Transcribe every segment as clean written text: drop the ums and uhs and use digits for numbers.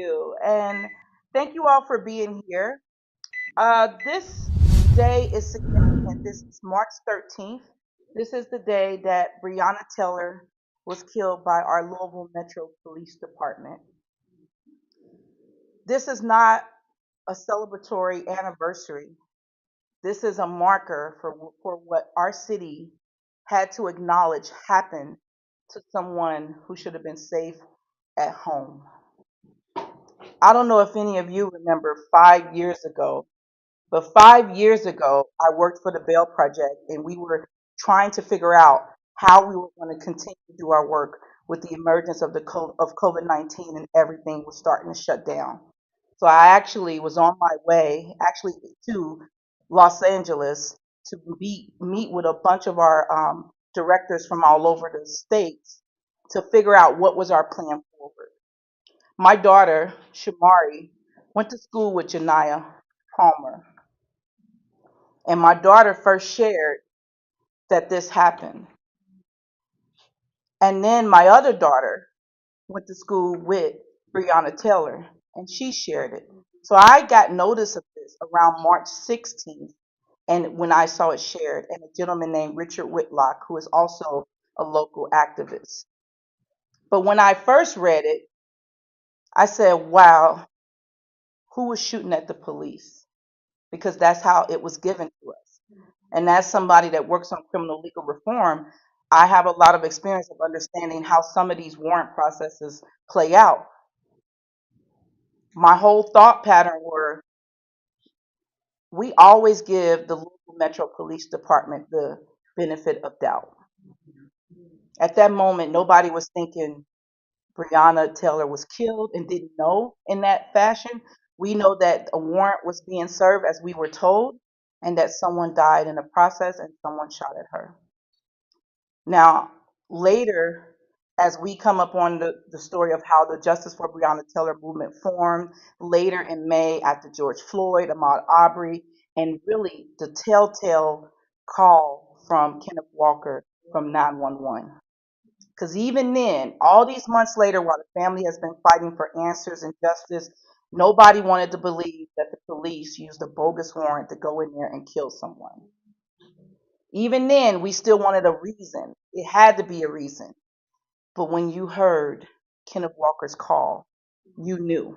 you. And thank you all for being here. This day is significant. This is March 13th. This is the day that Breonna Taylor was killed by our Louisville Metro Police Department. This is not a celebratory anniversary. This is a marker for what our city had to acknowledge happened to someone who should have been safe at home. I don't know if any of you remember 5 years ago, but 5 years ago, I worked for the Bail Project and we were trying to figure out how we were going to continue to do our work with the emergence of of COVID-19 and everything was starting to shut down. So I actually was on my way, actually to Los Angeles to meet with a bunch of our directors from all over the states to figure out what was our plan forward. My daughter, Shamari, went to school with Janiyah Palmer, and my daughter first shared that this happened. And then my other daughter went to school with Breonna Taylor, and she shared it. So I got notice of this around March 16th, and when I saw it shared, and a gentleman named Richard Whitlock, who is also a local activist. But when I first read it, I said, wow, who was shooting at the police? Because that's how it was given to us. And as somebody that works on criminal legal reform, I have a lot of experience of understanding how some of these warrant processes play out. My whole thought pattern were we always give the local Metro Police Department the benefit of doubt. At that moment, nobody was thinking Breonna Taylor was killed and didn't know in that fashion. We know that a warrant was being served as we were told, and that someone died in the process and someone shot at her. Now, later, as we come up on the story of how the Justice for Breonna Taylor movement formed, later in May after George Floyd, Ahmaud Arbery, and really the telltale call from Kenneth Walker from 911. Because even then, all these months later, while the family has been fighting for answers and justice, nobody wanted to believe that the police used a bogus warrant to go in there and kill someone. Even then, we still wanted a reason. It had to be a reason. But when you heard Kenneth Walker's call, you knew.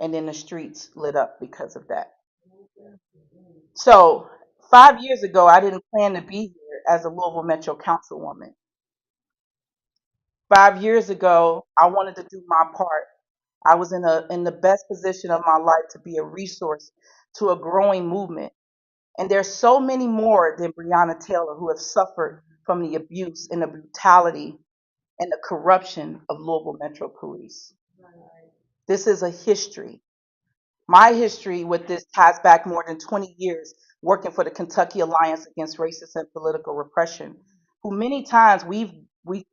And then the streets lit up because of that. So 5 years ago, I didn't plan to be here as a Louisville Metro Councilwoman. 5 years ago, I wanted to do my part. I was in the best position of my life to be a resource to a growing movement. And there's so many more than Breonna Taylor who have suffered from the abuse and the brutality and the corruption of Louisville Metro Police. This is a history. My history with this ties back more than 20 years working for the Kentucky Alliance Against Racist and Political Repression, who many times we've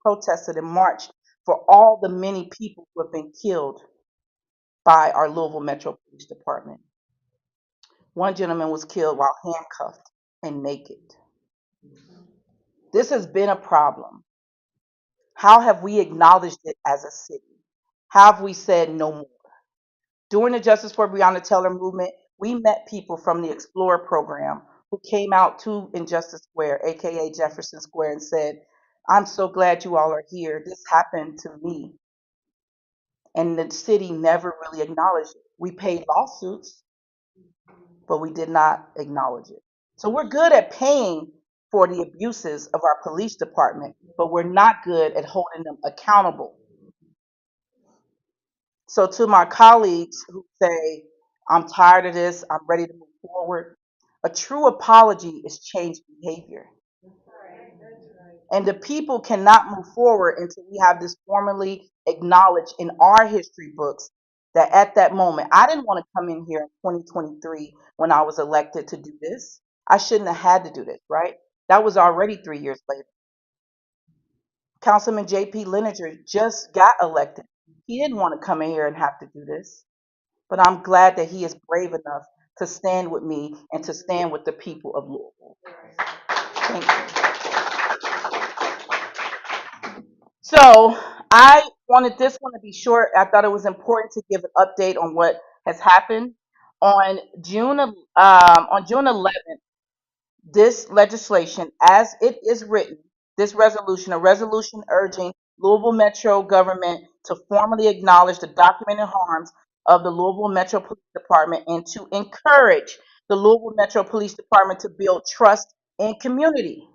protested and marched for all the many people who have been killed by our Louisville Metro Police Department. One gentleman was killed while handcuffed and naked. This has been a problem. How have we acknowledged it as a city? How have we said no more? During the Justice for Breonna Taylor movement, we met people from the Explorer program who came out to Injustice Square, aka Jefferson Square, and said, I'm so glad you all are here. This happened to me. And the city never really acknowledged it. We paid lawsuits, but we did not acknowledge it. So we're good at paying for the abuses of our police department, but we're not good at holding them accountable. So to my colleagues who say, I'm tired of this, I'm ready to move forward, a true apology is change behavior. And the people cannot move forward until we have this formally acknowledged in our history books that at that moment, I didn't want to come in here in 2023 when I was elected to do this. I shouldn't have had to do this, right? That was already 3 years later. Councilman J.P. Leninger just got elected. He didn't want to come in here and have to do this. But I'm glad that he is brave enough to stand with me and to stand with the people of Louisville. Thank you. So I wanted this one to be short. I thought it was important to give an update on what has happened. On June 11th, this legislation, as it is written, this resolution, a resolution urging Louisville Metro government to formally acknowledge the documented harms of the Louisville Metro Police Department and to encourage the Louisville Metro Police Department to build trust in community.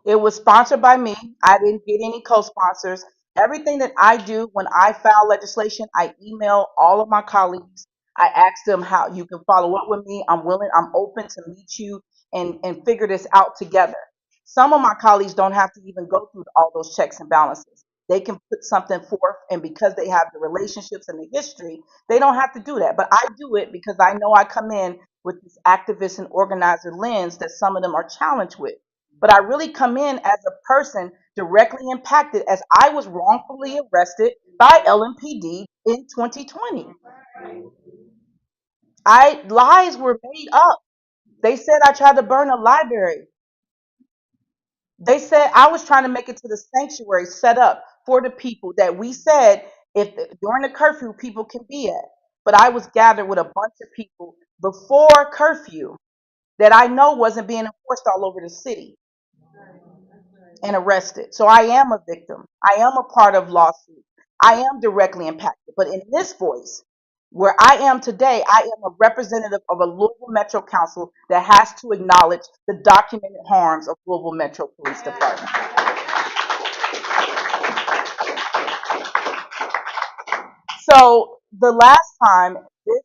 It was sponsored by me. I didn't get any co-sponsors. Everything that I do when I file legislation, I email all of my colleagues. I ask them how you can follow up with me. I'm willing, I'm open to meet you and figure this out together. Some of my colleagues don't have to even go through all those checks and balances. They can put something forth, and because they have the relationships and the history, they don't have to do that. But I do it because I know I come in with this activist and organizer lens that some of them are challenged with, but I really come in as a person directly impacted as I was wrongfully arrested by LMPD in 2020. Lies were made up. They said I tried to burn a library. They said I was trying to make it to the sanctuary set up for the people that we said if during the curfew people can be at. But I was gathered with a bunch of people before curfew that I know wasn't being enforced all over the city and arrested. So I am a victim. I am a part of lawsuit. I am directly impacted. But in this voice, where I am today, I am a representative of a Louisville Metro Council that has to acknowledge the documented harms of Louisville Metro Police Department. So the last time this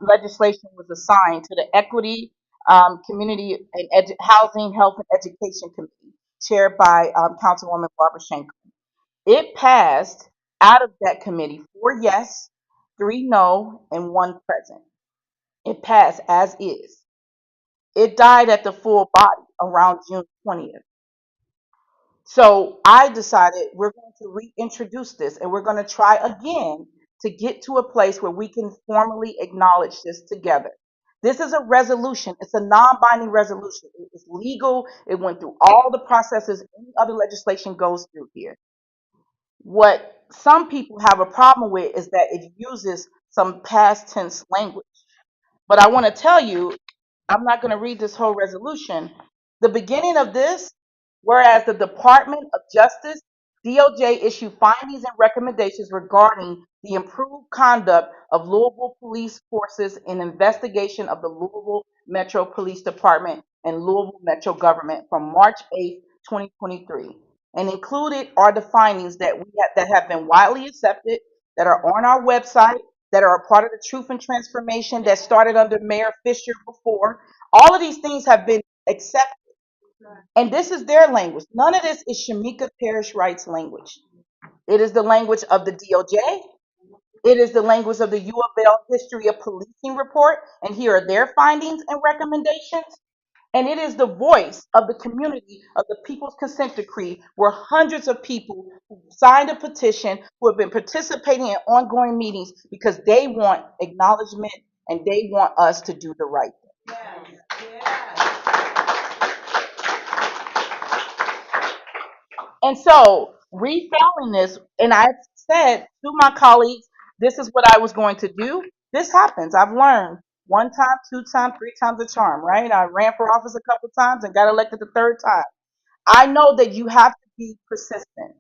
legislation was assigned to the Equity, Community and Housing, Health and Education Committee, chaired by Councilwoman Barbara Schenker. It passed out of that committee 4 yes, 3 no, and 1 present. It passed as is. It died at the full body around June 20th. So I decided we're going to reintroduce this and we're going to try again to get to a place where we can formally acknowledge this together. This is a resolution. It's a non-binding resolution. It is legal. It went through all the processes any other legislation goes through here. What some people have a problem with is that it uses some past tense language. But I want to tell you, I'm not going to read this whole resolution. The beginning of this, whereas the Department of Justice, DOJ, issued findings and recommendations regarding the improved conduct of Louisville police forces in investigation of the Louisville Metro Police Department and Louisville Metro government from March 8th, 2023. And included are the findings that have been widely accepted, that are on our website, that are a part of the Truth and Transformation that started under Mayor Fisher before. All of these things have been accepted. And this is their language. None of this is Shamika Parrish Wright's language. It is the language of the DOJ. It is the language of the U of L History of Policing report. And here are their findings and recommendations. And it is the voice of the community of the People's Consent Decree, where hundreds of people who signed a petition, who have been participating in ongoing meetings because they want acknowledgement and they want us to do the right thing. And so, refiling this, and I said to my colleagues, this is what I was going to do. This happens. I've learned 1 time, 2 times, 3 times a charm, right? I ran for office a couple times and got elected the third time. I know that you have to be persistent.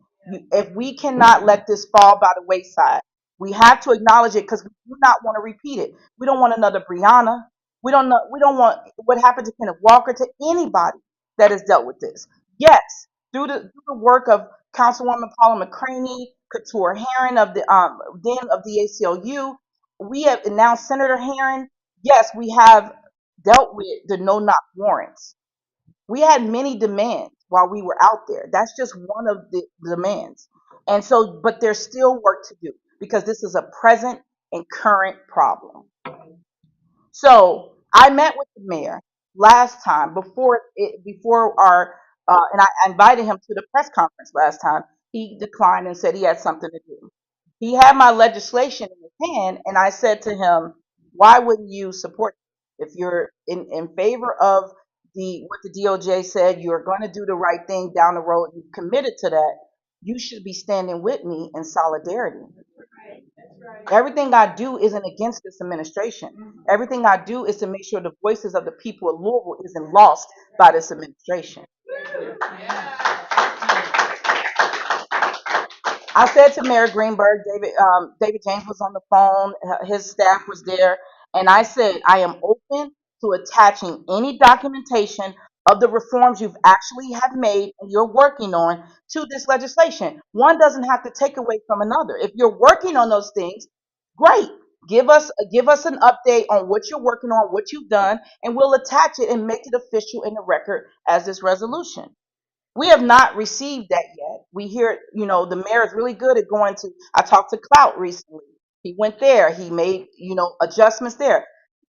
If we cannot let this fall by the wayside, we have to acknowledge it because we do not want to repeat it. We don't want another Brianna. We don't know. We don't want what happened to Kenneth Walker, to anybody that has dealt with this. Yes, through the work of Councilwoman Paula McCraney, Couture Herron of the then of the ACLU, we have, and now Senator Herron. Yes, we have dealt with the no knock warrants. We had many demands while we were out there. That's just one of the demands. And so, but there's still work to do because this is a present and current problem. So I met with the mayor last time before our and I invited him to the press conference last time. He declined and said he had something to do. He had my legislation in his hand, and I said to him, "Why wouldn't you support it? If you're in favor of the what the DOJ said, you're going to do the right thing down the road. You've committed to that. you should be standing with me in solidarity. Everything I do isn't against this administration. Everything I do is to make sure the voices of the people of Louisville isn't lost by this administration. I said to Mayor Greenberg, David James was on the phone, his staff was there, and I said, I am open to attaching any documentation of the reforms you've actually have made and you're working on to this legislation. One doesn't have to take away from another. If you're working on those things, great. Give us an update on what you're working on, what you've done, and we'll attach it and make it official in the record as this resolution. We have not received that yet. We hear, the mayor is really good at going to, I talked to Clout recently. He went there, he made, adjustments there.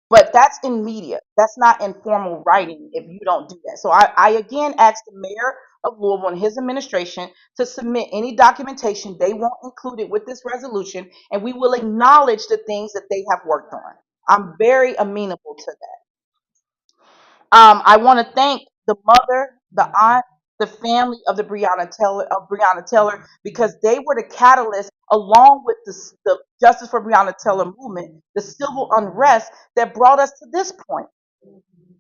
But that's in media. That's not in formal writing if you don't do that. So I again asked the mayor of Louisville and his administration to submit any documentation they want included with this resolution, and we will acknowledge the things that they have worked on. I'm very amenable to that. I want to thank the mother, the aunt, the family of Breonna Taylor, because they were the catalyst, along with the Justice for Breonna Taylor movement, the civil unrest that brought us to this point.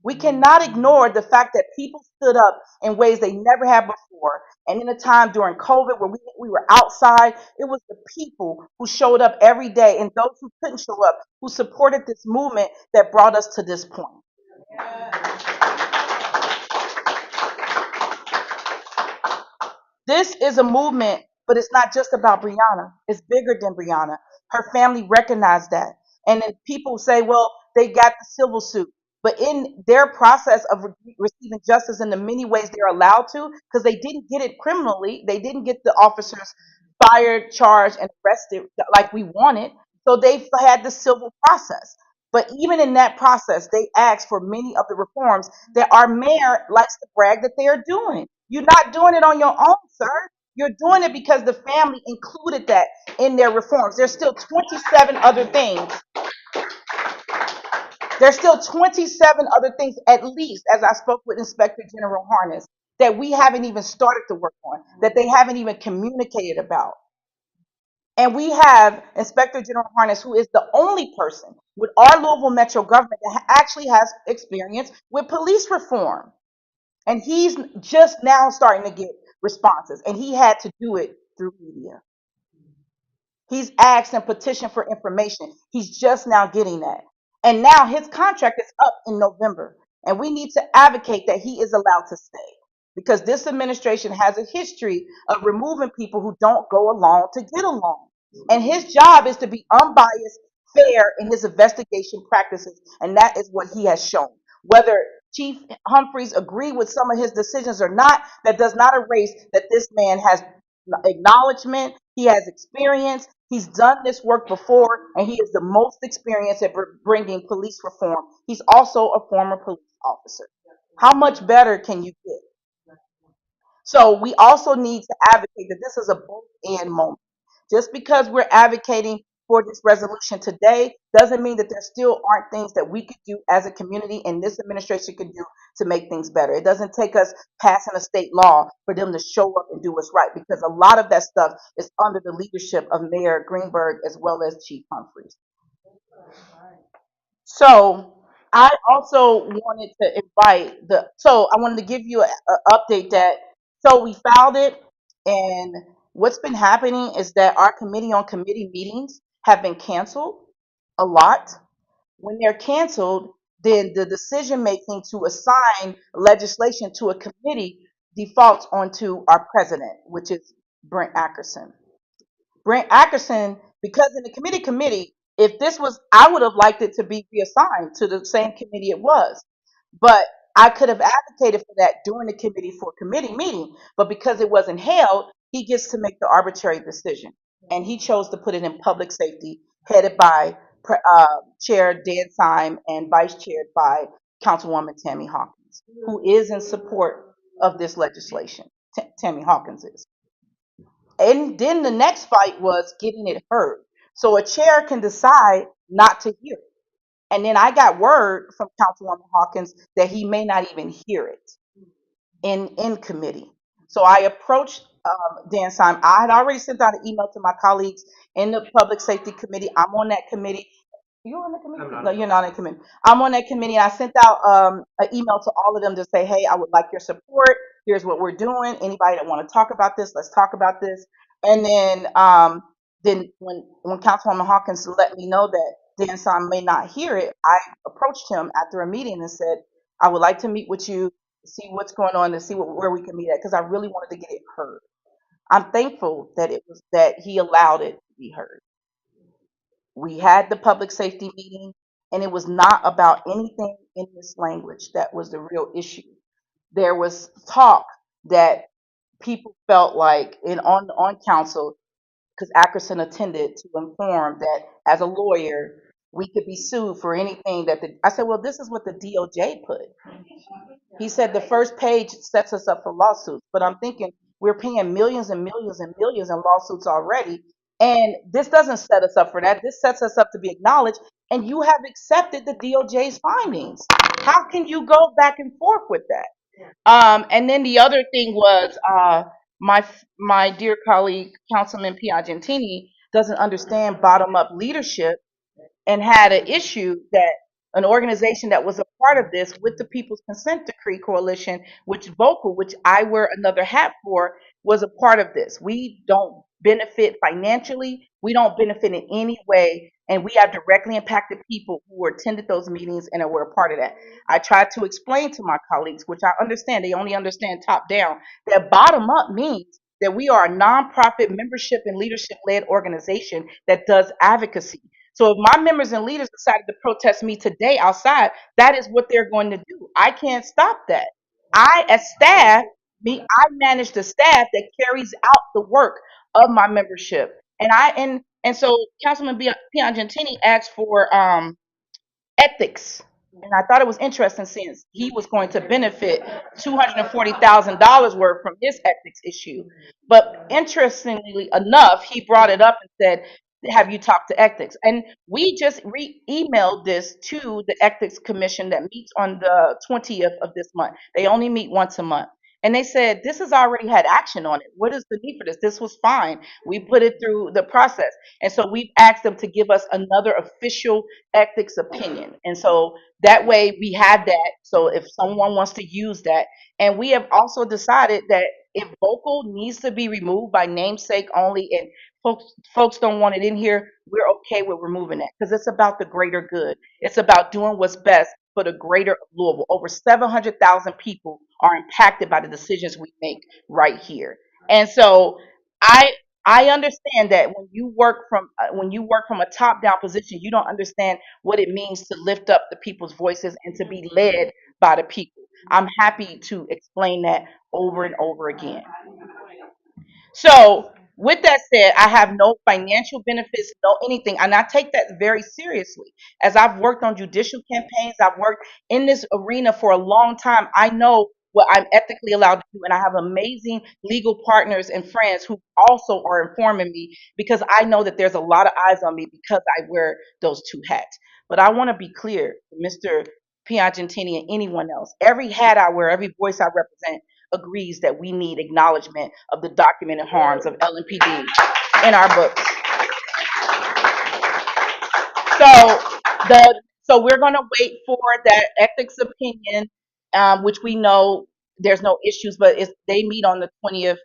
We cannot ignore the fact that people stood up in ways they never had before. And in a time during COVID where we were outside, it was the people who showed up every day and those who couldn't show up, who supported this movement that brought us to this point. This is a movement, but it's not just about Brianna. It's bigger than Brianna. Her family recognized that. And then people say, well, they got the civil suit. But in their process of receiving justice in the many ways they're allowed to, because they didn't get it criminally, they didn't get the officers fired, charged, and arrested like we wanted. So they had the civil process. But even in that process, they asked for many of the reforms that our mayor likes to brag that they are doing. You're not doing it on your own, sir. You're doing it because the family included that in their reforms. There's still 27 other things. There's still 27 other things, at least, as I spoke with Inspector General Harness, that we haven't even started to work on, that they haven't even communicated about. And we have Inspector General Harness, who is the only person with our Louisville Metro government that actually has experience with police reform. And he's just now starting to get responses, and he had to do it through media. He's asked and petitioned for information. He's just now getting that. And now his contract is up in November. And we need to advocate that he is allowed to stay, because this administration has a history of removing people who don't go along to get along. And his job is to be unbiased, fair in his investigation practices. And that is what he has shown. Whether Chief Humphreys agreed with some of his decisions or not, that does not erase that this man has acknowledgement, he has experience, he's done this work before, and he is the most experienced at bringing police reform. He's also a former police officer. How much better can you get? So we also need to advocate that this is a both and moment. Just because we're advocating for this resolution today doesn't mean that there still aren't things that we could do as a community and this administration could do to make things better. It doesn't take us passing a state law for them to show up and do what's right, because a lot of that stuff is under the leadership of Mayor Greenberg as well as Chief Humphreys. So I also wanted to I wanted to give you an update that, so we filed it, and what's been happening is that our committee on committee meetings have been canceled a lot. When they're canceled, then the decision making to assign legislation to a committee defaults onto our president, which is Brent Ackerson. Brent Ackerson, because in the committee, if this was, I would have liked it to be reassigned to the same committee it was. But I could have advocated for that during the committee for committee meeting. But because it wasn't held, he gets to make the arbitrary decision. And he chose to put it in public safety, headed by Chair Dan Syme and Vice Chaired by Councilwoman Tammy Hawkins, who is in support of this legislation. Tammy Hawkins is. And then the next fight was getting it heard. So a chair can decide not to hear it. And then I got word from Councilwoman Hawkins that he may not even hear it in committee. So I approached Dan Simon, I had already sent out an email to my colleagues in the Public Safety Committee. I'm on that committee. You're on the committee? No, you're not on the committee. I'm on that committee. I sent out an email to all of them to say, hey, I would like your support. Here's what we're doing. Anybody that want to talk about this, let's talk about this. And then when Councilwoman Hawkins let me know that Dan Simon may not hear it, I approached him after a meeting and said, I would like to meet with you, see what's going on, and see where we can meet at, because I really wanted to get it heard. I'm thankful that it was that he allowed it to be heard. We had the public safety meeting, and it was not about anything in this language that was the real issue. There was talk that people felt like on council, because Ackerson attended to inform that as a lawyer we could be sued for anything that I said, well, this is what the DOJ put. He said the first page sets us up for lawsuits, but I'm thinking we're paying millions and millions and millions in lawsuits already. And this doesn't set us up for that. This sets us up to be acknowledged. And you have accepted the DOJ's findings. How can you go back and forth with that? And then the other thing was my my dear colleague Councilman Piagentini doesn't understand bottom up leadership and had an issue that an organization that was a part of this with the People's Consent Decree Coalition, which Vocal, which I wear another hat for, was a part of this. We don't benefit financially. We don't benefit in any way. And we have directly impacted people who attended those meetings and were a part of that. I tried to explain to my colleagues, which I understand, they only understand top down, that bottom up means that we are a nonprofit membership and leadership led organization that does advocacy. So if my members and leaders decided to protest me today outside, that is what they're going to do. I can't stop that. As staff, I manage the staff that carries out the work of my membership. And so Councilman Piagentini asked for ethics. And I thought it was interesting since he was going to benefit $240,000 worth from his ethics issue. But interestingly enough, he brought it up and said, have you talked to ethics? And we just emailed this to the ethics commission that meets on the 20th of this month. They only meet once a month. And they said, this has already had action on it. What is the need for this? This was fine. We put it through the process. And so we've asked them to give us another official ethics opinion. And so that way we have that. So if someone wants to use that, and we have also decided that if vocal needs to be removed by namesake only, and folks don't want it in here, we're okay with removing that because it's about the greater good. It's about doing what's best for the greater of Louisville. Over 700,000 people are impacted by the decisions we make right here. And so I I understand that when you work from a top down position, you don't understand what it means to lift up the people's voices and to be led by the people. I'm happy to explain that over and over again. So, with that said, I have no financial benefits, no anything, and I take that very seriously. As I've worked on judicial campaigns, I've worked in this arena for a long time. I know what I'm ethically allowed to do, and I have amazing legal partners and friends who also are informing me because I know that there's a lot of eyes on me because I wear those two hats. But I want to be clear, Mr. Piagentini and anyone else, every hat I wear, every voice I represent agrees that we need acknowledgement of the documented harms of LMPD in our books. So we're going to wait for that ethics opinion, which we know there's no issues, but they meet on the 20th.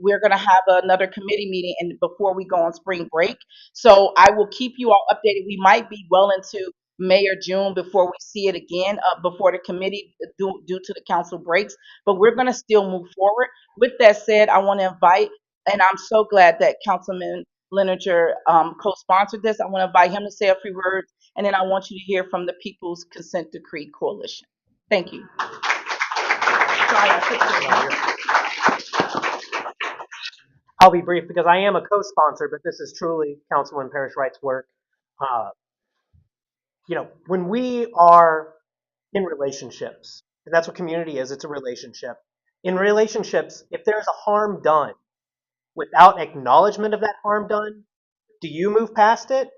We're going to have another committee meeting and before we go on spring break. So I will keep you all updated. We might be well into May or June before we see it again, before the committee due to the council breaks. But we're going to still move forward. With that said, I want to invite, and I'm so glad that Councilman Leninger co-sponsored this. I want to invite him to say a few words, and then I want you to hear from the People's Consent Decree Coalition. Thank you. I'll be brief because I am a co-sponsor, but this is truly Councilman Parrish Wright's work. Uh, when we are in relationships, and that's what community is, it's a relationship. In relationships, if there's a harm done without acknowledgement of that harm done, do you move past it?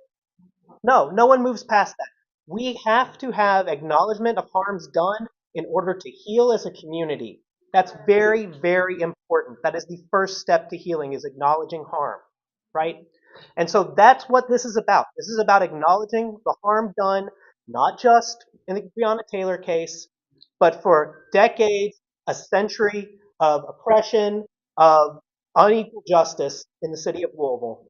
No, no one moves past that. We have to have acknowledgement of harms done in order to heal as a community. That's very, very important. important. That is the first step to healing, is acknowledging harm, right? And so that's what this is about. This is about acknowledging the harm done, not just in the Breonna Taylor case, but for decades, a century of oppression, of unequal justice in the city of Louisville.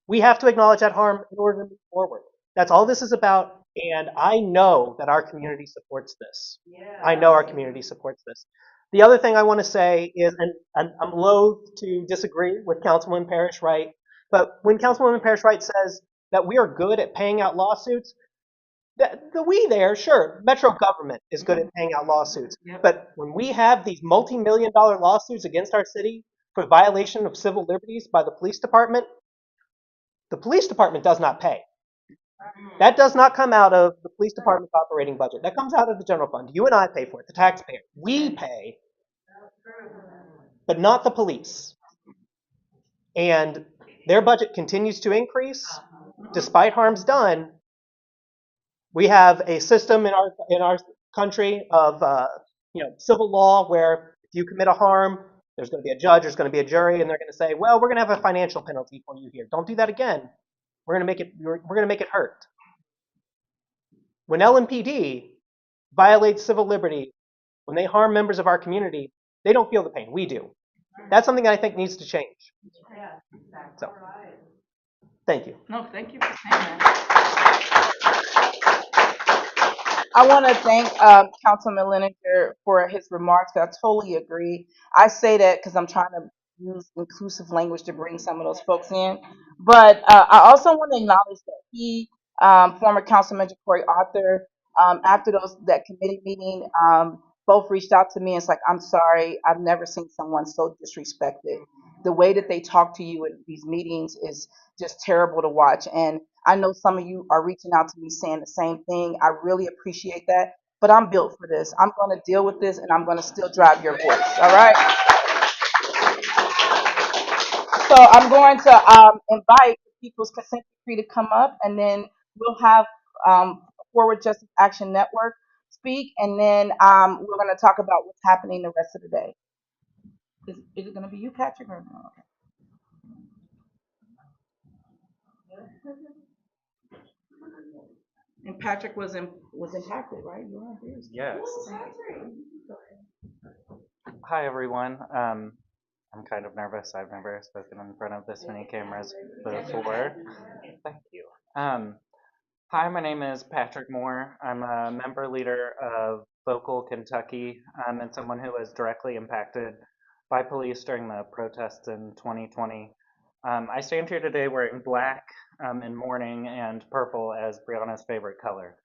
We have to acknowledge that harm in order to move forward. That's all this is about, and I know that our community supports this. I know our community supports this. The other thing I want to say is, and I'm loath to disagree with Councilwoman Parrish Wright, but when Councilwoman Parrish Wright says that we are good at paying out lawsuits, the we there, sure, Metro government is good at paying out lawsuits. Yep. But when we have these multi-million-dollar lawsuits against our city for violation of civil liberties by the police department does not pay. That does not come out of the police department's operating budget. That comes out of the general fund. You and I pay for it, the taxpayer. We pay, but not the police. And their budget continues to increase despite harms done. We have a system in our country of civil law where if you commit a harm, there's going to be a judge, there's going to be a jury, and they're going to say, well, we're going to have a financial penalty for you here. Don't do that again. We're going to make it hurt. When LMPD violates civil liberty, when they harm members of our community, they don't feel the pain. We do. That's something that I think needs to change. So, thank you. No, thank you for saying that. I want to thank Councilman Leninger for his remarks. I totally agree. I say that because I'm trying to use inclusive language to bring some of those folks in. But I also want to acknowledge that he, former Councilman Corey Arthur, after that committee meeting, both reached out to me. And it's like, I'm sorry, I've never seen someone so disrespected. The way that they talk to you at these meetings is just terrible to watch. And I know some of you are reaching out to me saying the same thing. I really appreciate that. But I'm built for this. I'm going to deal with this, and I'm going to still drive your voice. All right? So I'm going to invite the People's Consent Decree to come up, and then we'll have Forward Justice Action Network speak, and then we're going to talk about what's happening the rest of the day. Is it going to be you, Patrick, or no? And Patrick was impacted, right? You were here. Yes. Hi, everyone. I'm kind of nervous. I've never spoken in front of this many cameras before. Thank you. Hi, my name is Patrick Moore. I'm a member leader of Vocal Kentucky and someone who was directly impacted by police during the protests in 2020. I stand here today wearing black in mourning and purple as Breonna's favorite color.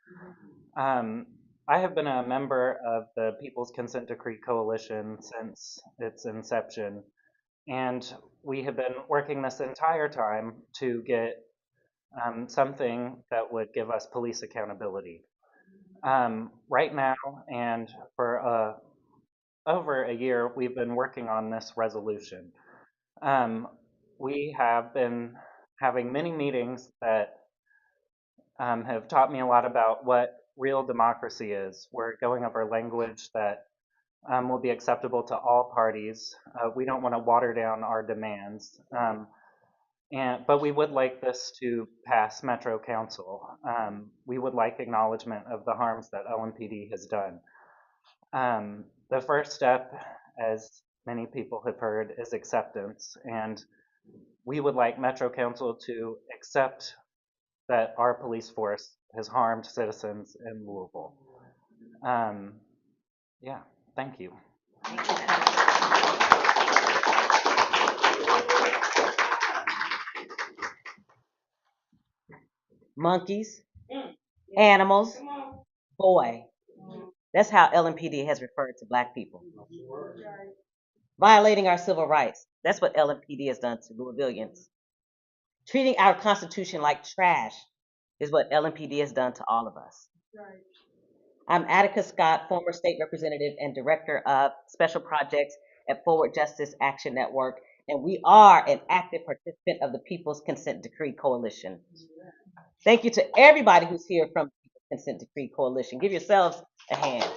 I have been a member of the People's Consent Decree Coalition since its inception, and we have been working this entire time to get something that would give us police accountability. Right now, and for over a year, we've been working on this resolution. We have been having many meetings that have taught me a lot about what real democracy is. We're going over language that will be acceptable to all parties. We don't want to water down our demands, but we would like this to pass Metro Council. We would like acknowledgement of the harms that LMPD has done. The first step, as many people have heard, is acceptance, and we would like Metro Council to accept that our police force has harmed citizens in Louisville. Yeah, thank you. Monkeys, animals, boy. That's how LMPD has referred to Black people. Violating our civil rights. That's what LMPD has done to Louisvillians. Treating our Constitution like trash is what LMPD has done to all of us. I'm Attica Scott, former state representative and director of special projects at Forward Justice Action Network, and we are an active participant of the People's Consent Decree Coalition. Thank you to everybody who's here from the People's Consent Decree Coalition. Give yourselves a hand.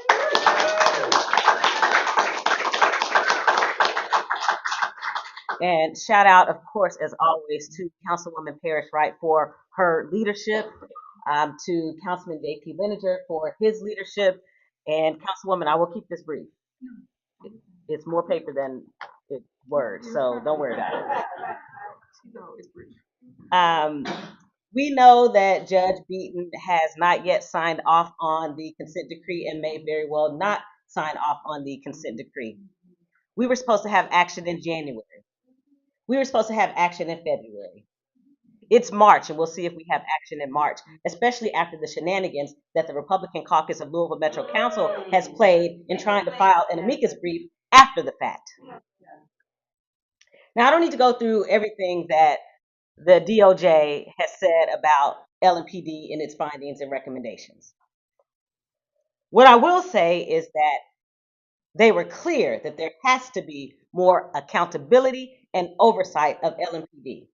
And shout out, of course, as always, to Councilwoman Parrish Wright for her leadership, to Councilman J.P. Lineger for his leadership, and Councilwoman, I will keep this brief. It's more paper than it's words, so don't worry about it. We know that Judge Beaton has not yet signed off on the consent decree and may very well not sign off on the consent decree. We were supposed to have action in January. We were supposed to have action in February. It's March, and we'll see if we have action in March, especially after the shenanigans that the Republican caucus of Louisville Metro Council has played in trying to file an amicus brief after the fact. Now, I don't need to go through everything that the DOJ has said about LMPD and its findings and recommendations. What I will say is that they were clear that there has to be more accountability and oversight of LMPD.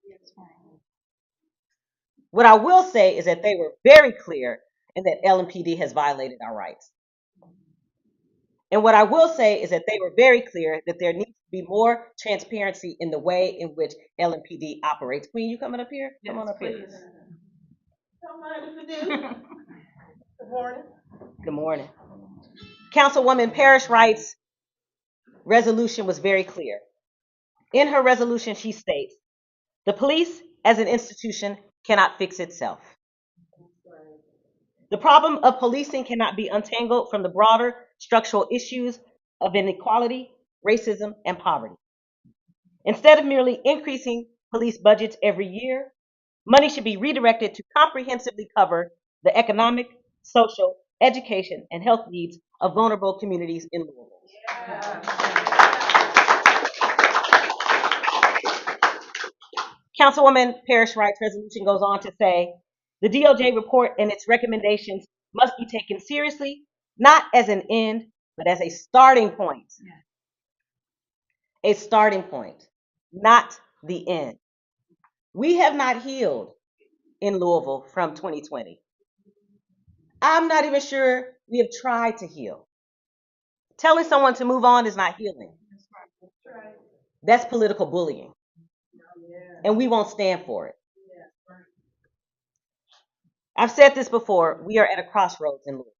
What I will say is that they were very clear in that LMPD has violated our rights. And what I will say is that they were very clear that there needs to be more transparency in the way in which LMPD operates. Queen, you coming up here? Come on up here. Good morning. Good morning. Councilwoman Parrish Wright's resolution was very clear. In her resolution, she states, the police as an institution cannot fix itself. The problem of policing cannot be untangled from the broader structural issues of inequality, racism, and poverty. Instead of merely increasing police budgets every year, money should be redirected to comprehensively cover the economic, social, education, and health needs of vulnerable communities in Louisville. Councilwoman Parrish Wright's resolution goes on to say, the DOJ report and its recommendations must be taken seriously, not as an end, but as a starting point. A starting point, not the end. We have not healed in Louisville from 2020. I'm not even sure we have tried to heal. Telling someone to move on is not healing. That's political bullying. And we won't stand for it. I've said this before, we are at a crossroads in Louisville.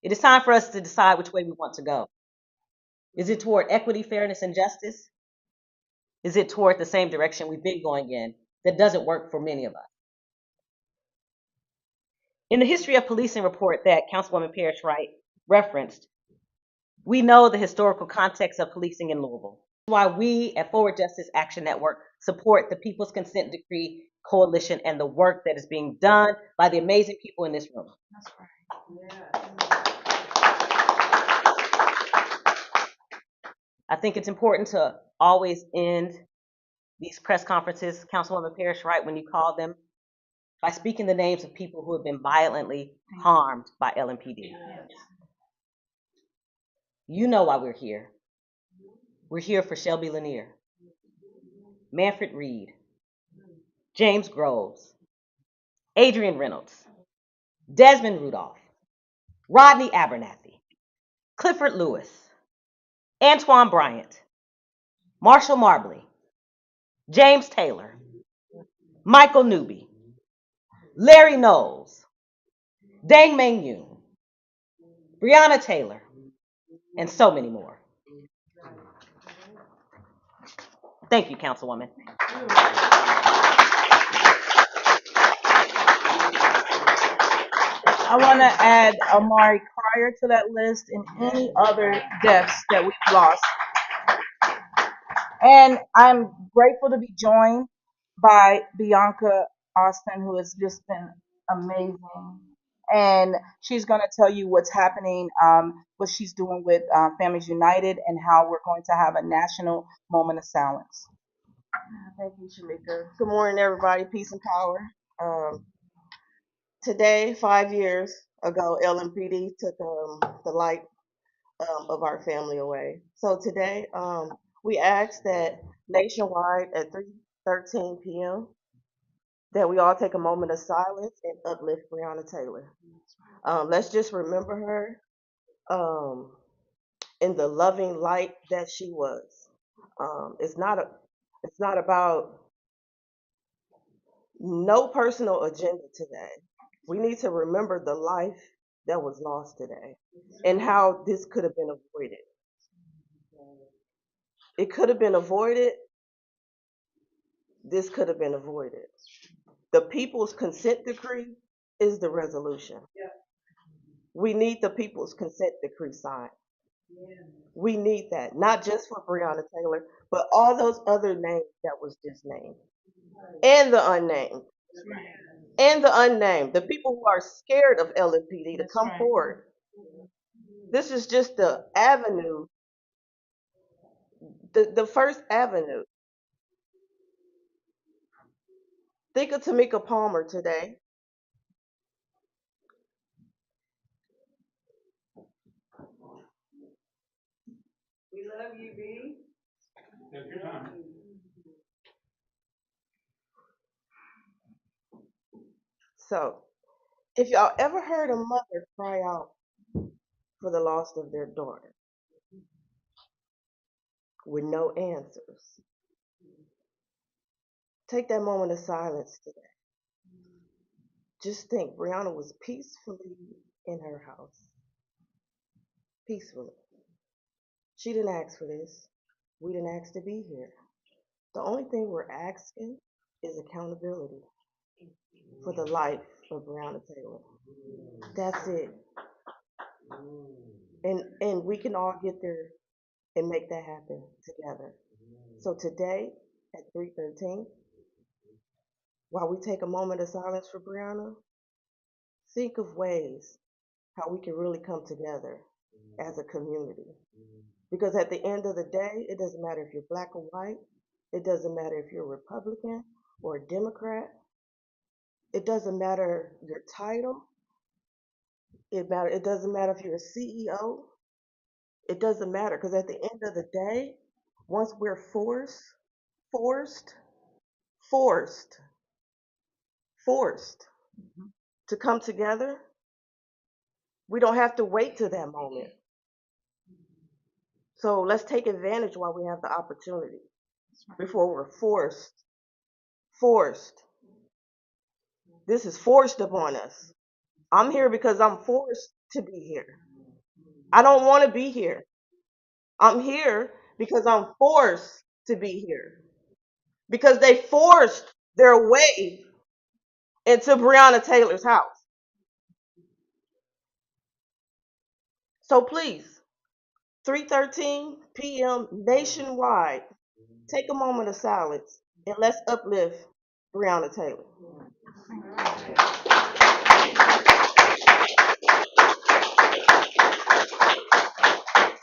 It is time for us to decide which way we want to go. Is it toward equity, fairness, and justice? Is it toward the same direction we've been going in that doesn't work for many of us? In the history of policing report that Councilwoman Parrish Wright referenced, we know the historical context of policing in Louisville. That's why we at Forward Justice Action Network support the People's Consent Decree Coalition and the work that is being done by the amazing people in this room. That's right. Yeah. I think it's important to always end these press conferences, Councilwoman Parrish Wright, when you call them, by speaking the names of people who have been violently harmed by LMPD. You know why we're here. We're here for Shelby Lanier, Manfred Reed, James Groves, Adrian Reynolds, Desmond Rudolph, Rodney Abernathy, Clifford Lewis, Antoine Bryant, Marshall Marbley, James Taylor, Michael Newby, Larry Knowles, Dang Meng Yoon, Breonna Taylor, and so many more. Thank you, Councilwoman. I want to add Amari Cryer to that list and any other deaths that we've lost. And I'm grateful to be joined by Bianca Austin, who has just been amazing. And she's going to tell you what's happening, what she's doing with Families United, and how we're going to have a national moment of silence. Thank you, Shamika. Good morning, everybody. Peace and power. Today, 5 years ago, LMPD took the light of our family away. So today, we ask that nationwide at 3:13 p.m. that we all take a moment of silence and uplift Breonna Taylor. Let's just remember her in the loving light that she was. It's not about no personal agenda today. We need to remember the life that was lost today and how this could have been avoided. It could have been avoided. This could have been avoided. The people's consent decree is the resolution. We need the people's consent decree signed. We need that, not just for Breonna Taylor, but all those other names that was just named, and the unnamed, the people who are scared of LMPD to come forward. This is just the avenue, the first avenue. Think of Tamika Palmer today. We love you, B. So, if y'all ever heard a mother cry out for the loss of their daughter with no answers, take that moment of silence today. Just think, Brianna was peacefully in her house. Peacefully. She didn't ask for this. We didn't ask to be here. The only thing we're asking is accountability for the life of Breonna Taylor. That's it. And we can all get there and make that happen together. So today at 3:13, while we take a moment of silence for Brianna, think of ways how we can really come together as a community. Because at the end of the day, it doesn't matter if you're black or white, it doesn't matter if you're a Republican or a Democrat, it doesn't matter your title, it doesn't matter if you're a CEO, it doesn't matter because at the end of the day, once we're forced, forced, forced to come together, we don't have to wait to that moment. So let's take advantage while we have the opportunity before we're forced. Forced. This is forced upon us. I'm here because I'm forced to be here. I don't want to be here. I'm here because I'm forced to be here. Because they forced their way into Breonna Taylor's house. So please, 3:13 p.m. nationwide, take a moment of silence and let's uplift Breonna Taylor.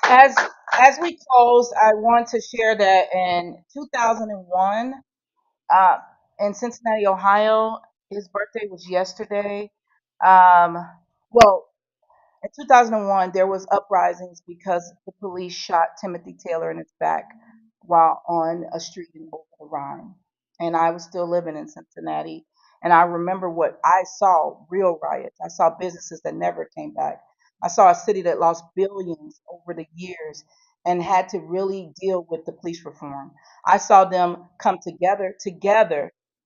As as we close, I want to share that in 2001, uh, in Cincinnati, Ohio, his birthday was yesterday. Um, well, in 2001, there was uprisings because the police shot Timothy Taylor in his back while on a street in Over the Rhine. And I was still living in Cincinnati. And I remember what I saw, real riots. I saw businesses that never came back. I saw a city that lost billions over the years and had to really deal with the police reform. I saw them come together,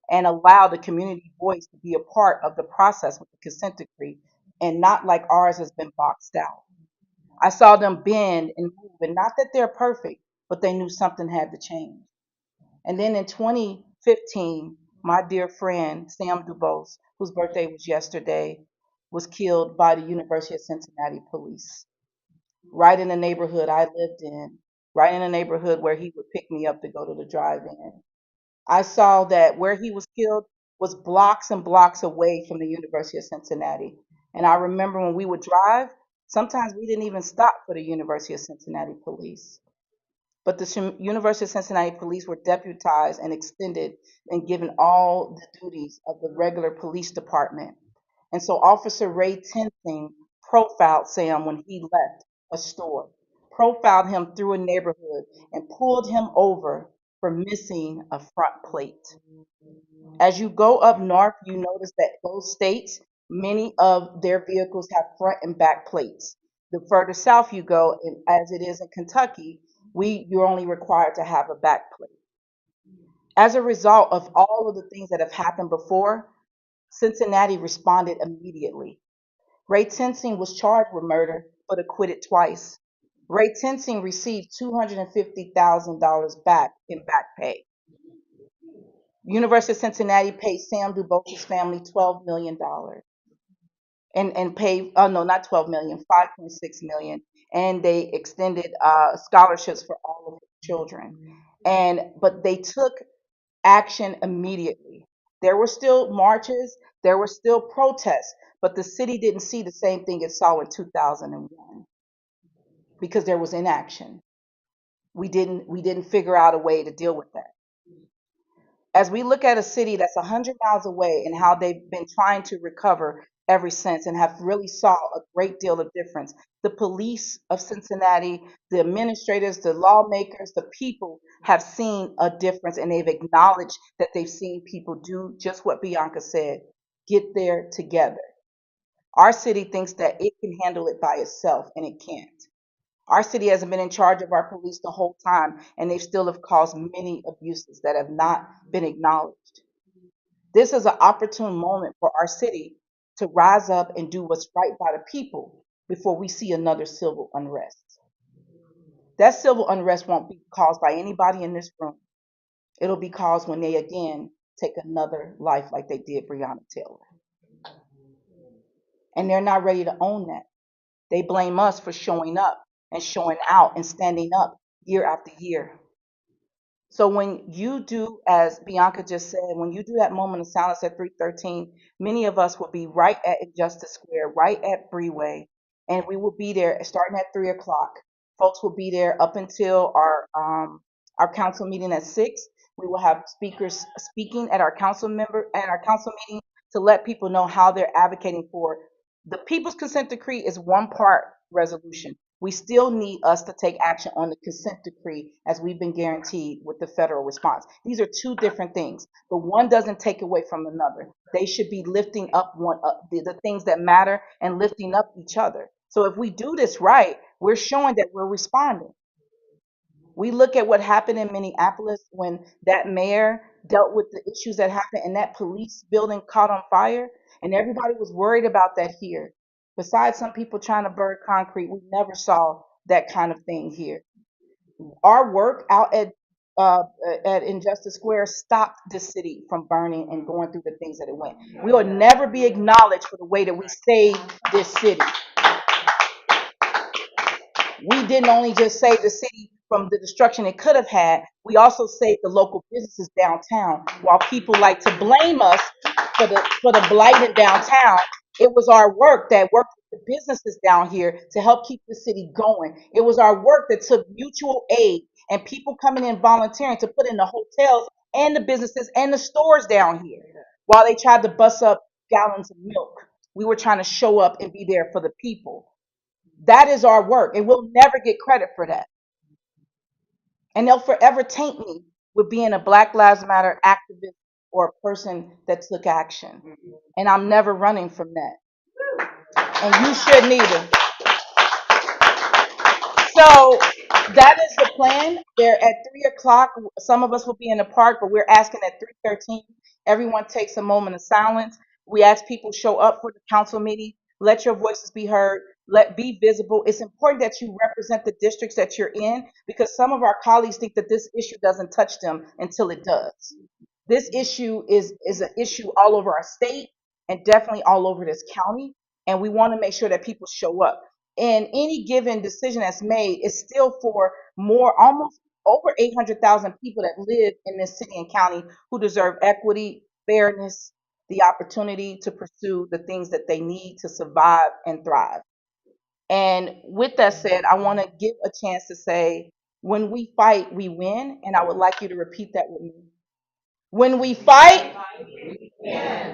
and allow the community voice to be a part of the process with the consent decree and not like ours has been boxed out. I saw them bend and move, and not that they're perfect, but they knew something had to change. And then in 2015, my dear friend Sam Dubose, whose birthday was yesterday, was killed by the University of Cincinnati police, right in the neighborhood I lived in, right in the neighborhood where he would pick me up to go to the drive-in. I saw that where he was killed was blocks and blocks away from the University of Cincinnati. And I remember when we would drive, sometimes we didn't even stop for the University of Cincinnati police. But the University of Cincinnati police were deputized and extended and given all the duties of the regular police department. And so Officer Ray Tensing profiled Sam when he left a store, profiled him through a neighborhood, and pulled him over for missing a front plate. As you go up north, you notice that those states, many of their vehicles have front and back plates. The further south you go, and as it is in Kentucky, You're only required to have a back plate. As a result of all of the things that have happened before, Cincinnati responded immediately. Ray Tensing was charged with murder but acquitted twice. Ray Tensing received $250,000 back in back pay. University of Cincinnati paid Sam DuBose's family $12 million and paid, oh no, not 12 million, 5.6 million. And they extended scholarships for all of his children. But they took action immediately. There were still marches, there were still protests, but the city didn't see the same thing it saw in 2001 because there was inaction. We didn't figure out a way to deal with that. As we look at a city that's 100 miles away and how they've been trying to recover ever since and have really saw a great deal of difference, the police of Cincinnati, the administrators, the lawmakers, the people have seen a difference, and they've acknowledged that they've seen people do just what Bianca said, get there together. Our city thinks that it can handle it by itself, and it can't. Our city hasn't been in charge of our police the whole time, and they still have caused many abuses that have not been acknowledged. This is an opportune moment for our city to rise up and do what's right by the people before we see another civil unrest. That civil unrest won't be caused by anybody in this room. It'll be caused when they again take another life like they did Breonna Taylor. And they're not ready to own that. They blame us for showing up and showing out and standing up year after year. So when you do, as Bianca just said, when you do that moment of silence at 313, many of us will be right at Injustice Square, right at Freeway, and we will be there starting at 3 o'clock. Folks will be there up until our council meeting at 6. We will have speakers speaking at our council meeting to let people know how they're advocating for. The People's Consent Decree is one part resolution. We still need us to take action on the consent decree as we've been guaranteed with the federal response. These are two different things, but one doesn't take away from another. They should be lifting up the things that matter and lifting up each other. So if we do this right, we're showing that we're responding. We look at what happened in Minneapolis when that mayor dealt with the issues that happened and that police building caught on fire, and everybody was worried about that here. Besides some people trying to burn concrete, we never saw that kind of thing here. Our work out at Injustice Square stopped the city from burning and going through the things that it went. We will never be acknowledged for the way that we saved this city. We didn't only just save the city from the destruction it could have had, we also saved the local businesses downtown. While people like to blame us for the blight in downtown, it was our work that worked with the businesses down here to help keep the city going. It was our work that took mutual aid and people coming in volunteering to put in the hotels and the businesses and the stores down here while they tried to bust up gallons of milk. We were trying to show up and be there for the people. That is our work, and we'll never get credit for that. And they'll forever taint me with being a Black Lives Matter activist or a person that took action. And I'm never running from that. And you shouldn't either. So that is the plan. They're at 3 o'clock. Some of us will be in the park, but we're asking at 3:13. Everyone takes a moment of silence. We ask people show up for the council meeting. Let your voices be heard. Be visible. It's important that you represent the districts that you're in because some of our colleagues think that this issue doesn't touch them until it does. This issue is an issue all over our state and definitely all over this county. And we want to make sure that people show up. And any given decision that's made is still for almost over 800,000 people that live in this city and county who deserve equity, fairness, the opportunity to pursue the things that they need to survive and thrive. And with that said, I want to give a chance to say, when we fight, we win. And I would like you to repeat that with me. When we fight,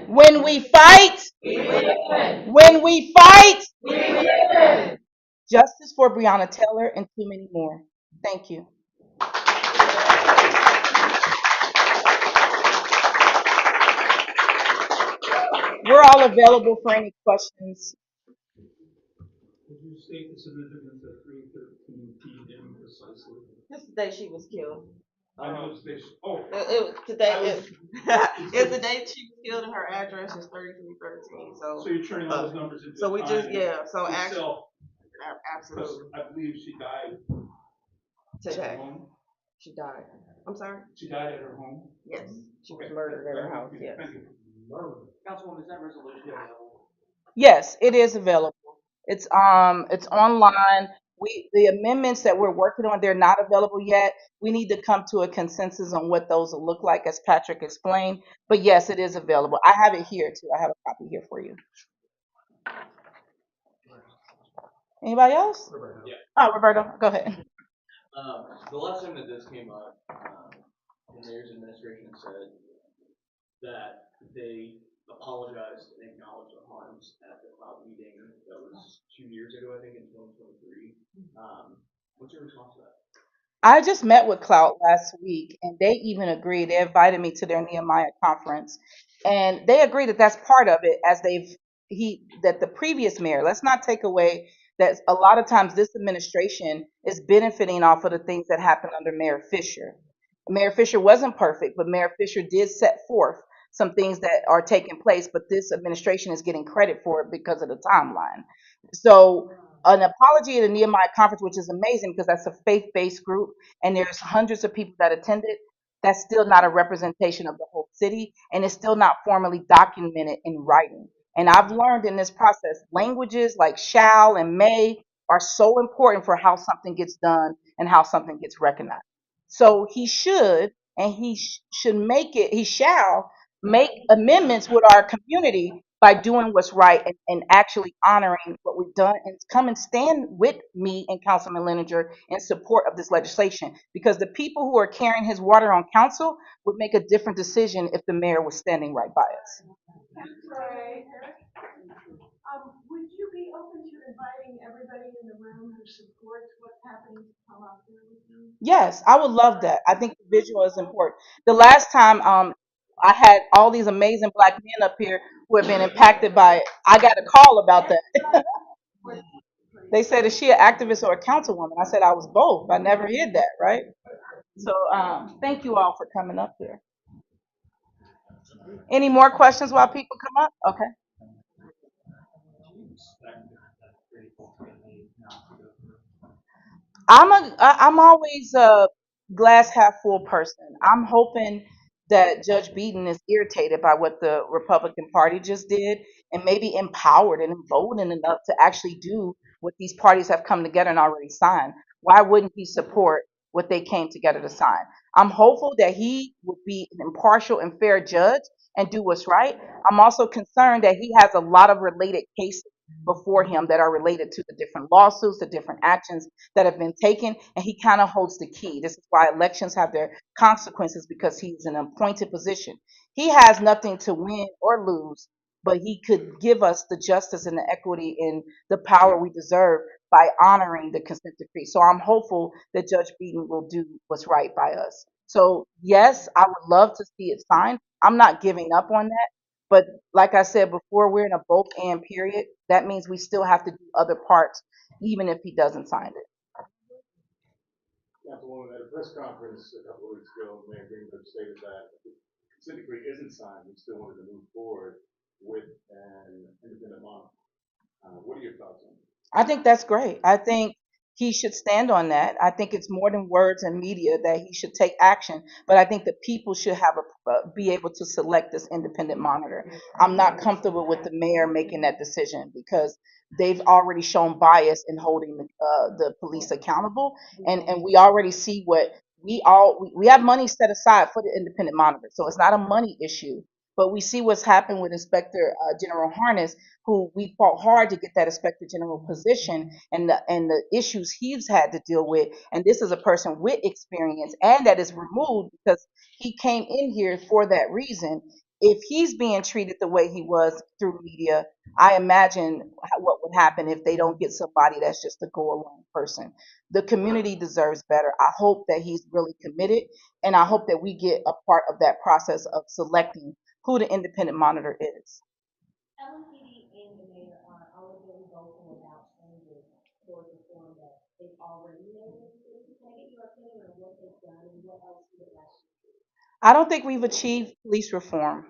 when we fight, when we fight, justice for Breonna Taylor and too many more. Thank you. We're all available for any questions. state the significance at 3:13 p.m. precisely? This is the day she was killed. I know it's this. Oh, It was today. I was- It's the day she was killed, and her address is 3313. so you're turning all those numbers into So we just time so actually, itself, because absolutely I believe she died at today her home. she died. I'm sorry. She died at her home. Yes, she was Okay. murdered at her house. Yes. Thank you. Councilwoman, is that resolution available? Yes, it is available. It's online. The amendments that we're working on, they're not available yet. We need to come to a consensus on what those will look like, as Patrick explained. But yes, it is available. I have it here too. I have a copy here for you. Anybody else? Yeah. Oh, Roberto, go ahead. The last time that this came up, the mayor's administration said that they apologized and acknowledged the harms at the cloud meeting that was 2 years ago, I think, in 2023. What's your response to that? I just met with Clout last week, and they even agreed. They invited me to their Nehemiah conference, and they agree that that's part of it. As that the previous mayor. Let's not take away that a lot of times this administration is benefiting off of the things that happened under Mayor Fisher. Mayor Fisher wasn't perfect, but Mayor Fisher did set forth some things that are taking place. But this administration is getting credit for it because of the timeline. So an apology at a Nehemiah conference, which is amazing because that's a faith-based group and there's hundreds of people that attended, that's still not a representation of the whole city and it's still not formally documented in writing. And I've learned in this process, languages like shall and may are so important for how something gets done and how something gets recognized. So he should, and should make it, he shall make amendments with our community by doing what's right and actually honoring what we've done and come and stand with me and Councilman Leninger in support of this legislation. Because the people who are carrying his water on council would make a different decision if the mayor was standing right by us. Right. Would you be open to inviting everybody in the room who supports what's happening to come out there with you? Yes, I would love that. I think the visual is important. The last time I had all these amazing black men up here who have been impacted by it, I got a call about that. They said, is she an activist or a councilwoman? I said I was both. I never hid that, right? So thank you all for coming up here. Any more questions while people come up? Okay. I'm always a glass half full person. I'm hoping that Judge Beaton is irritated by what the Republican Party just did and maybe empowered and emboldened enough to actually do what these parties have come together and already signed. Why wouldn't he support what they came together to sign? I'm hopeful that he would be an impartial and fair judge and do what's right. I'm also concerned that he has a lot of related cases before him that are related to the different lawsuits, the different actions that have been taken, and he kind of holds the key. This is why elections have their consequences because he's in an appointed position. He has nothing to win or lose, but he could give us the justice and the equity and the power we deserve by honoring the consent decree. So I'm hopeful that Judge Beaton will do what's right by us. So yes, I would love to see it signed. I'm not giving up on that. But like I said before, we're in a both and period. That means we still have to do other parts, even if he doesn't sign it. Councilwoman, at a press conference a couple of weeks ago, Mayor Greenberg stated that if the consent decree isn't signed, he still wanted to move forward with an independent monitor. What are your thoughts on that? I think that's great. I think he should stand on that. I think it's more than words and media that he should take action. But I think the people should have be able to select this independent monitor. I'm not comfortable with the mayor making that decision because they've already shown bias in holding the police accountable, and we already see what we have money set aside for the independent monitor, so it's not a money issue. But we see what's happened with Inspector General Harness, who we fought hard to get that inspector general position and the issues he's had to deal with. And this is a person with experience and that is removed because he came in here for that reason. If he's being treated the way he was through media, I imagine what would happen if they don't get somebody that's just a go along person. The community deserves better. I hope that he's really committed, and I hope that we get a part of that process of selecting who the independent monitor is. LMPD and the mayor are already voting without changes I don't think we've achieved police reform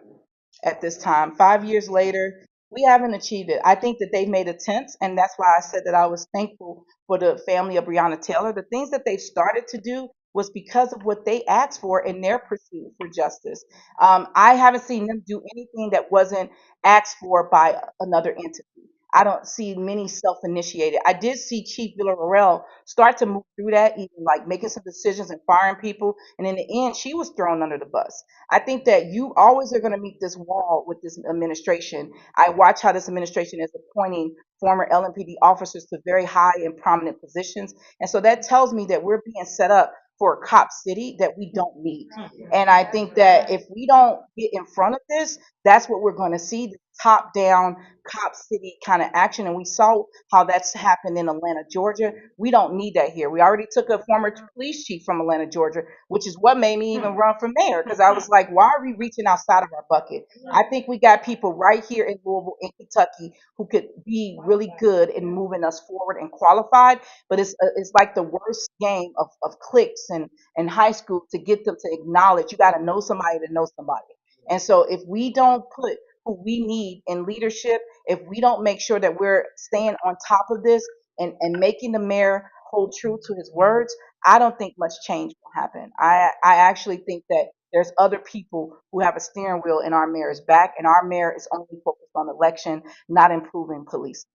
at this time. 5 years later, we haven't achieved it. I think that they've made attempts, and that's why I said that I was thankful for the family of Breonna Taylor. The things that they started to do was because of what they asked for in their pursuit for justice. I haven't seen them do anything that wasn't asked for by another entity. I don't see many self-initiated. I did see Chief Villarreal start to move through that, even like making some decisions and firing people, and in the end, she was thrown under the bus. I think that you always are going to meet this wall with this administration. I watch how this administration is appointing former LMPD officers to very high and prominent positions. And so that tells me that we're being set up for a cop city that we don't need. And I think that if we don't get in front of this, that's what we're going to see, the top down cop city kind of action. And we saw how that's happened in Atlanta, Georgia. We don't need that here. We already took a former police chief from Atlanta, Georgia, which is what made me even run for mayor, because I was like, why are we reaching outside of our bucket? I think we got people right here in Louisville, in Kentucky, who could be really good in moving us forward and qualified. But it's like the worst game of cliques and high school to get them to acknowledge you got to know somebody to know somebody. And so if we don't put who we need in leadership, if we don't make sure that we're staying on top of this and making the mayor hold true to his words, I don't think much change will happen. I actually think that there's other people who have a steering wheel in our mayor's back, and our mayor is only focused on election, not improving police.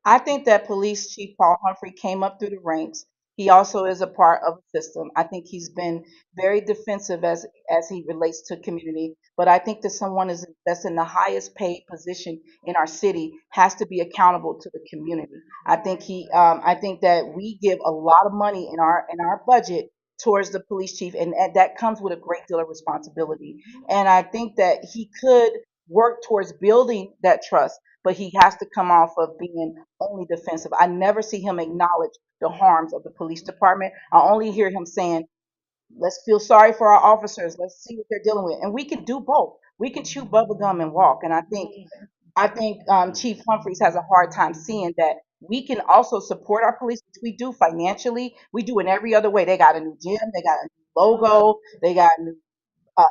I think that Police Chief Paul Humphrey came up through the ranks. He also is a part of a system. I think he's been very defensive as he relates to community. But I think that someone that's in the highest paid position in our city has to be accountable to the community. I think that we give a lot of money in our budget towards the police chief, and that comes with a great deal of responsibility. And I think that he could work towards building that trust, but he has to come off of being only defensive. I never see him acknowledge the harms of the police department. I only hear him saying, let's feel sorry for our officers. Let's see what they're dealing with. And we can do both. We can chew bubble gum and walk. And I think Chief Humphreys has a hard time seeing that we can also support our police, which we do financially. We do in every other way. They got a new gym. They got a new logo. They got new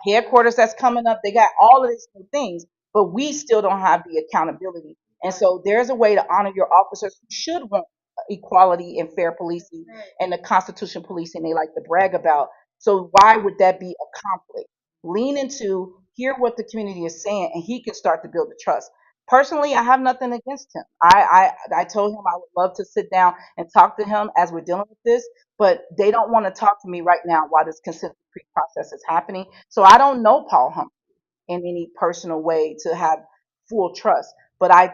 headquarters that's coming up. They got all of these new things, but we still don't have the accountability. And so there's a way to honor your officers who should want equality and fair policing and the Constitution policing they like to brag about. So why would that be a conflict? Lean into, hear what the community is saying, and he can start to build the trust. Personally, I have nothing against him. I told him I would love to sit down and talk to him as we're dealing with this, but they don't want to talk to me right now while this consent decree process is happening. So I don't know Paul Humphrey in any personal way to have full trust. But I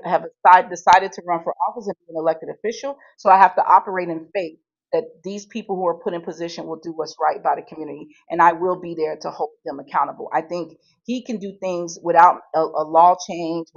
have decided to run for office and be an elected official. So I have to operate in faith that these people who are put in position will do what's right by the community. And I will be there to hold them accountable. I think he can do things without a law change,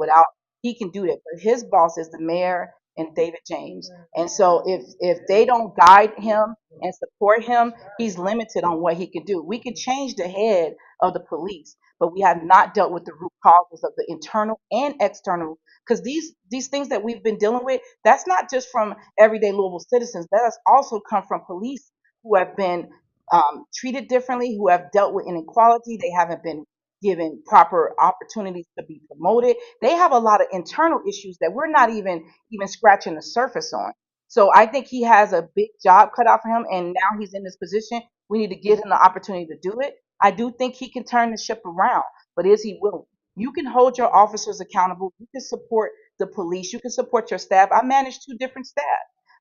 he can do that. But his boss is the mayor and David James. And so if they don't guide him and support him, he's limited on what he can do. We could change the head of the police, but we have not dealt with the root causes of the internal and external. Because these things that we've been dealing with, that's not just from everyday Louisville citizens. That has also come from police who have been treated differently, who have dealt with inequality. They haven't been given proper opportunities to be promoted. They have a lot of internal issues that we're not even scratching the surface on. So I think he has a big job cut out for him, and now he's in this position. We need to give him the opportunity to do it. I do think he can turn the ship around, but is he willing? You can hold your officers accountable. You can support the police. You can support your staff. I manage two different staff,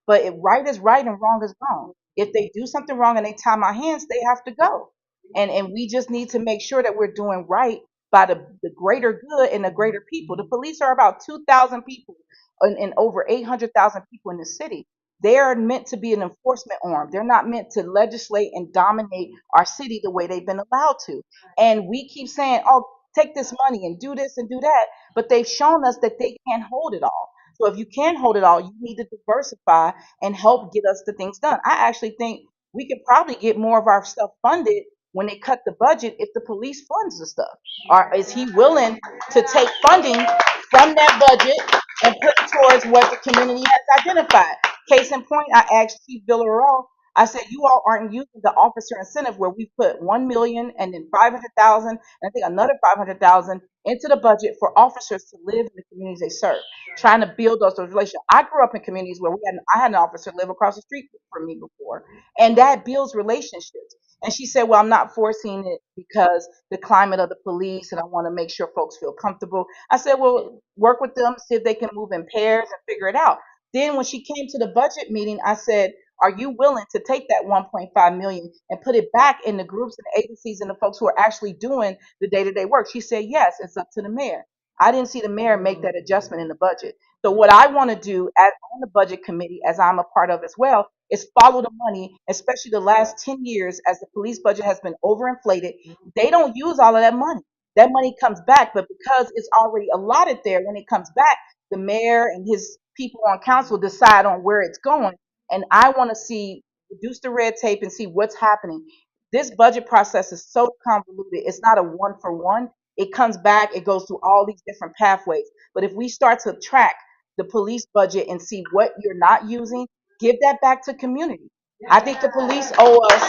but if right is right and wrong is wrong. If they do something wrong and they tie my hands, they have to go. And we just need to make sure that we're doing right by the greater good and the greater people. The police are about 2,000 people and over 800,000 people in the city. They are meant to be an enforcement arm. They're not meant to legislate and dominate our city the way they've been allowed to. And we keep saying, oh, take this money and do this and do that. But they've shown us that they can't hold it all. So if you can hold it all, you need to diversify and help get us the things done. I actually think we could probably get more of our stuff funded when they cut the budget if the police funds the stuff? Or is he willing to take funding from that budget and put it towards what the community has identified? Case in point, I asked Chief Villarreal, I said, you all aren't using the officer incentive where we put 1 million and then 500,000 and I think another 500,000 into the budget for officers to live in the communities they serve, trying to build those relationships. I grew up in communities where I had an officer live across the street from me before, and that builds relationships. And she said, well, I'm not forcing it because the climate of the police and I want to make sure folks feel comfortable. I said, well, work with them, see if they can move in pairs and figure it out. Then when she came to the budget meeting, I said, are you willing to take that 1.5 million and put it back in the groups and agencies and the folks who are actually doing the day-to-day work? She said, yes, it's up to the mayor. I didn't see the mayor make that adjustment in the budget. So what I want to do on the budget committee, as I'm a part of as well, is follow the money, especially the last 10 years as the police budget has been overinflated. They don't use all of that money. That money comes back, but because it's already allotted there, when it comes back, the mayor and his people on council decide on where it's going. And I want to see, reduce the red tape and see what's happening. This budget process is so convoluted. It's not a one for one. It comes back, it goes through all these different pathways. But if we start to track the police budget and see what you're not using, give that back to community. I think the police owe us,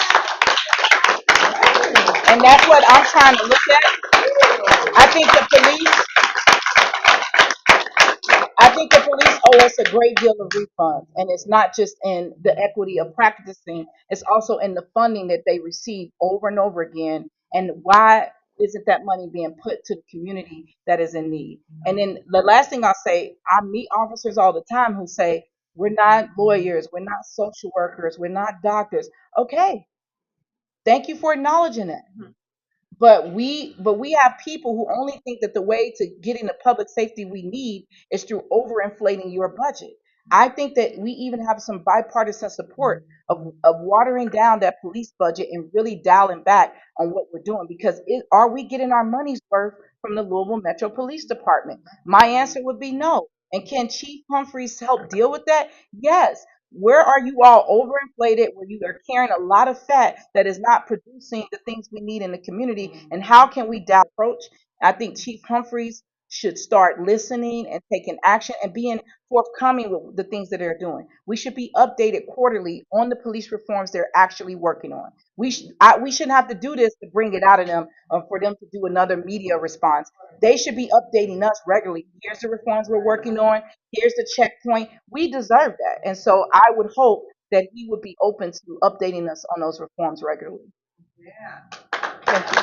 and that's what I'm trying to look at. I think the police owe us a great deal of refunds, and it's not just in the equity of practicing, it's also in the funding that they receive over and over again. And why isn't that money being put to the community that is in need? And then the last thing I'll say, I meet officers all the time who say, we're not lawyers, we're not social workers, we're not doctors. Okay, thank you for acknowledging that. But we have people who only think that the way to getting the public safety we need is through overinflating your budget. I think that we even have some bipartisan support of watering down that police budget and really dialing back on what we're doing, because are we getting our money's worth from the Louisville Metro Police Department? My answer would be no. And can Chief Humphreys help deal with that? Yes. Where are you all overinflated, where you are carrying a lot of fat that is not producing the things we need in the community? And how can we approach? I think Chief Humphreys should start listening and taking action and being forthcoming with the things that they're doing. We should be updated quarterly on the police reforms they're actually working on. We shouldn't have to do this to bring it out of them for them to do another media response. They should be updating us regularly. Here's the reforms we're working on. Here's the checkpoint. We deserve that. And so I would hope that he would be open to updating us on those reforms regularly. Thank you.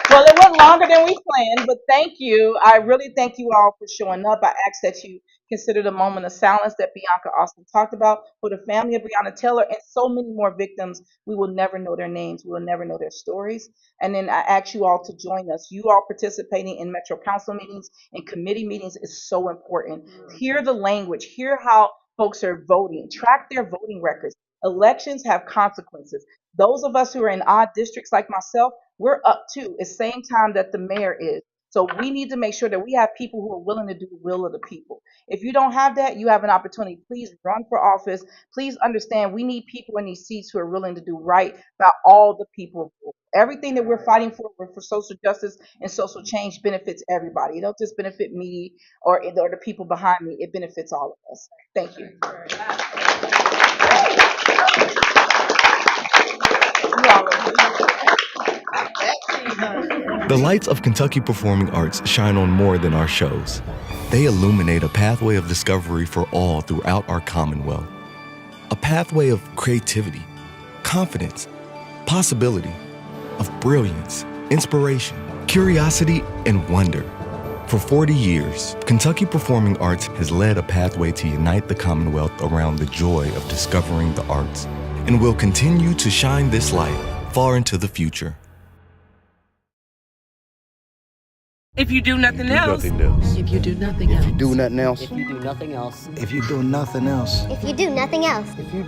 Well, it went longer than we planned, but thank you. I really thank you all for showing up. I ask that you consider the moment of silence that Bianca Austin talked about for the family of Breonna Taylor and so many more victims. We will never know their names. We will never know their stories. And then I ask you all to join us. You all participating in Metro Council meetings and committee meetings is so important. Hear the language. Hear how folks are voting. Track their voting records. Elections have consequences. Those of us who are in odd districts like myself, we're up too. It's the same time that the mayor is. So we need to make sure that we have people who are willing to do the will of the people. If you don't have that, you have an opportunity. Please run for office. Please understand we need people in these seats who are willing to do right by all the people. Everything that we're fighting for social justice and social change benefits everybody. It don't just benefit me or the people behind me. It benefits all of us. Thank you. The lights of Kentucky Performing Arts shine on more than our shows. They illuminate a pathway of discovery for all throughout our Commonwealth. A pathway of creativity, confidence, possibility, of brilliance, inspiration, curiosity, and wonder. For 40 years, Kentucky Performing Arts has led a pathway to unite the Commonwealth around the joy of discovering the arts, and will continue to shine this light far into the future. If you do nothing else. If you do nothing else. If you do nothing else. If you do nothing else. If you do nothing else. If you do nothing else. If you